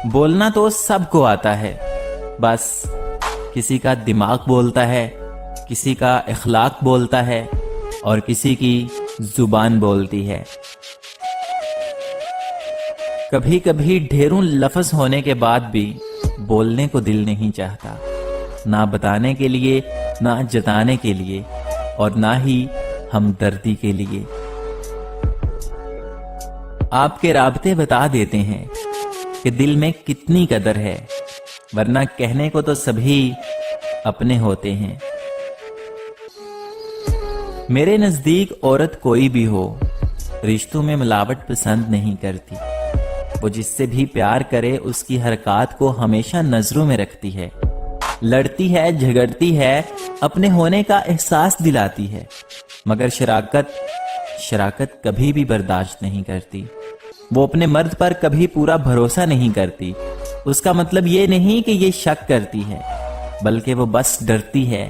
بولنا تو سب کو آتا ہے، بس کسی کا دماغ بولتا ہے، کسی کا اخلاق بولتا ہے اور کسی کی زبان بولتی ہے۔ کبھی کبھی ڈھیروں لفظ ہونے کے بعد بھی بولنے کو دل نہیں چاہتا، نہ بتانے کے لیے، نہ جتانے کے لیے، اور نہ ہی ہمدردی کے لیے۔ آپ کے رابطے بتا دیتے ہیں کہ دل میں کتنی قدر ہے، ورنہ کہنے کو تو سبھی اپنے ہوتے ہیں۔ میرے نزدیک عورت کوئی بھی ہو، رشتوں میں ملاوٹ پسند نہیں کرتی۔ وہ جس سے بھی پیار کرے اس کی حرکات کو ہمیشہ نظروں میں رکھتی ہے، لڑتی ہے، جھگڑتی ہے، اپنے ہونے کا احساس دلاتی ہے، مگر شراکت کبھی بھی برداشت نہیں کرتی۔ وہ اپنے مرد پر کبھی پورا بھروسہ نہیں کرتی۔ اس کا مطلب یہ نہیں کہ یہ شک کرتی ہے، بلکہ وہ بس ڈرتی ہے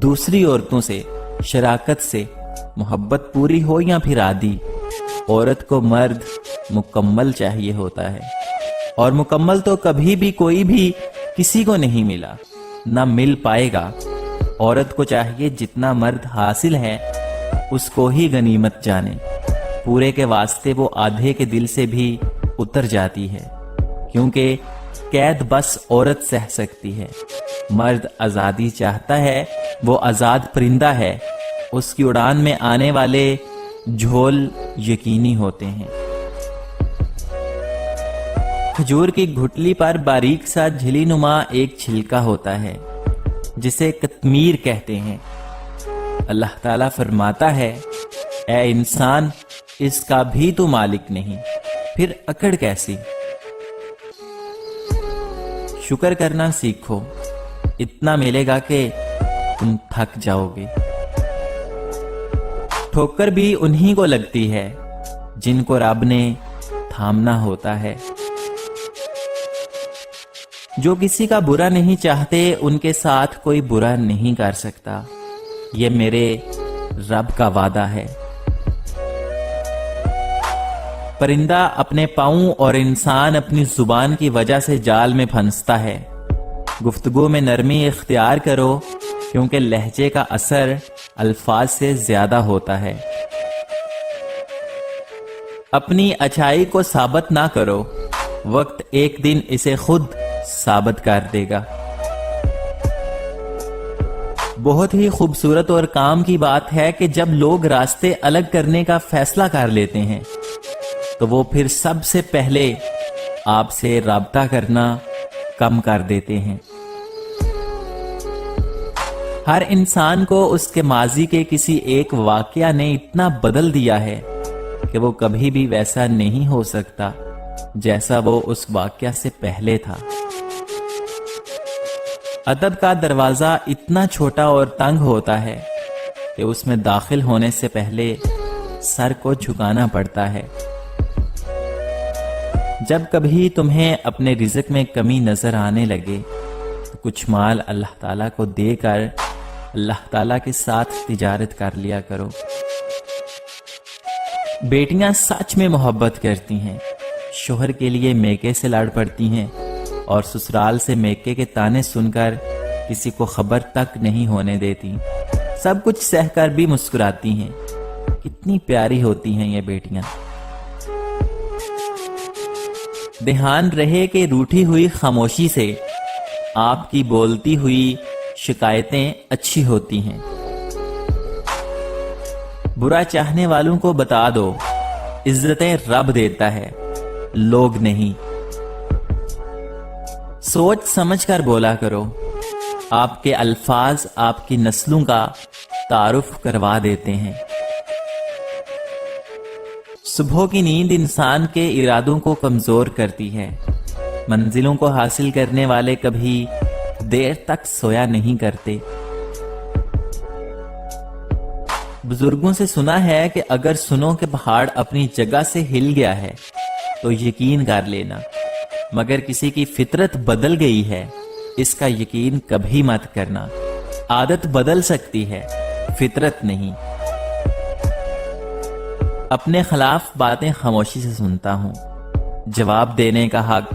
دوسری عورتوں سے، شراکت سے، محبت پوری ہو یا پھر آدھی۔ عورت کو مرد مکمل چاہیے ہوتا ہے، اور مکمل تو کبھی بھی کوئی بھی کسی کو نہیں ملا، نہ مل پائے گا۔ عورت کو چاہیے جتنا مرد حاصل ہے اس کو ہی غنیمت جانے، پورے کے واسطے وہ آدھے کے دل سے بھی اتر جاتی ہے، کیونکہ قید بس عورت سہ سکتی ہے۔ مرد آزادی چاہتا ہے، وہ آزاد پرندہ ہے، اس کی اڑان میں آنے والے جھول یقینی ہوتے ہیں۔ کھجور کی گھٹلی پر باریک سا جھلی نما ایک چھلکا ہوتا ہے جسے قطمیر کہتے ہیں۔ اللہ تعالیٰ فرماتا ہے، اے انسان، اس کا بھی تو مالک نہیں، پھر اکڑ کیسی؟ شکر کرنا سیکھو، اتنا ملے گا کہ تم تھک جاؤ گے۔ ٹھوکر بھی انہی کو لگتی ہے جن کو رب نے تھامنا ہوتا ہے۔ جو کسی کا برا نہیں چاہتے ان کے ساتھ کوئی برا نہیں کر سکتا، یہ میرے رب کا وعدہ ہے۔ پرندہ اپنے پاؤں اور انسان اپنی زبان کی وجہ سے جال میں پھنستا ہے۔ گفتگو میں نرمی اختیار کرو، کیونکہ لہجے کا اثر الفاظ سے زیادہ ہوتا ہے۔ اپنی اچھائی کو ثابت نہ کرو، وقت ایک دن اسے خود ثابت کر دے گا۔ بہت ہی خوبصورت اور کام کی بات ہے کہ جب لوگ راستے الگ کرنے کا فیصلہ کر لیتے ہیں تو وہ پھر سب سے پہلے آپ سے رابطہ کرنا کم کر دیتے ہیں۔ ہر انسان کو اس کے ماضی کے کسی ایک واقعہ نے اتنا بدل دیا ہے کہ وہ کبھی بھی ویسا نہیں ہو سکتا جیسا وہ اس واقعہ سے پہلے تھا۔ ادب کا دروازہ اتنا چھوٹا اور تنگ ہوتا ہے کہ اس میں داخل ہونے سے پہلے سر کو جھکانا پڑتا ہے۔ جب کبھی تمہیں اپنے رزق میں کمی نظر آنے لگے تو کچھ مال اللہ تعالیٰ کو دے کر اللہ تعالیٰ کے ساتھ تجارت کر لیا کرو۔ بیٹیاں سچ میں محبت کرتی ہیں، شوہر کے لیے میکے سے لڑ پڑتی ہیں اور سسرال سے میکے کے تانے سن کر کسی کو خبر تک نہیں ہونے دیتی، سب کچھ سہ کر بھی مسکراتی ہیں۔ کتنی پیاری ہوتی ہیں یہ بیٹیاں۔ دھیان رہے کہ روٹھی ہوئی خاموشی سے آپ کی بولتی ہوئی شکایتیں اچھی ہوتی ہیں۔ برا چاہنے والوں کو بتا دو، عزتیں رب دیتا ہے، لوگ نہیں۔ سوچ سمجھ کر بولا کرو، آپ کے الفاظ آپ کی نسلوں کا تعارف کروا دیتے ہیں۔ صبح کی نیند انسان کے ارادوں کو کمزور کرتی ہے۔ منزلوں کو حاصل کرنے والے کبھی دیر تک سویا نہیں کرتے۔ بزرگوں سے سنا ہے کہ اگر سنو کہ پہاڑ اپنی جگہ سے ہل گیا ہے تو یقین کر لینا، مگر کسی کی فطرت بدل گئی ہے اس کا یقین کبھی مت کرنا۔ عادت بدل سکتی ہے، فطرت نہیں۔ اپنے خلاف باتیں خاموشی سے سنتا ہوں، جواب دینے کا حق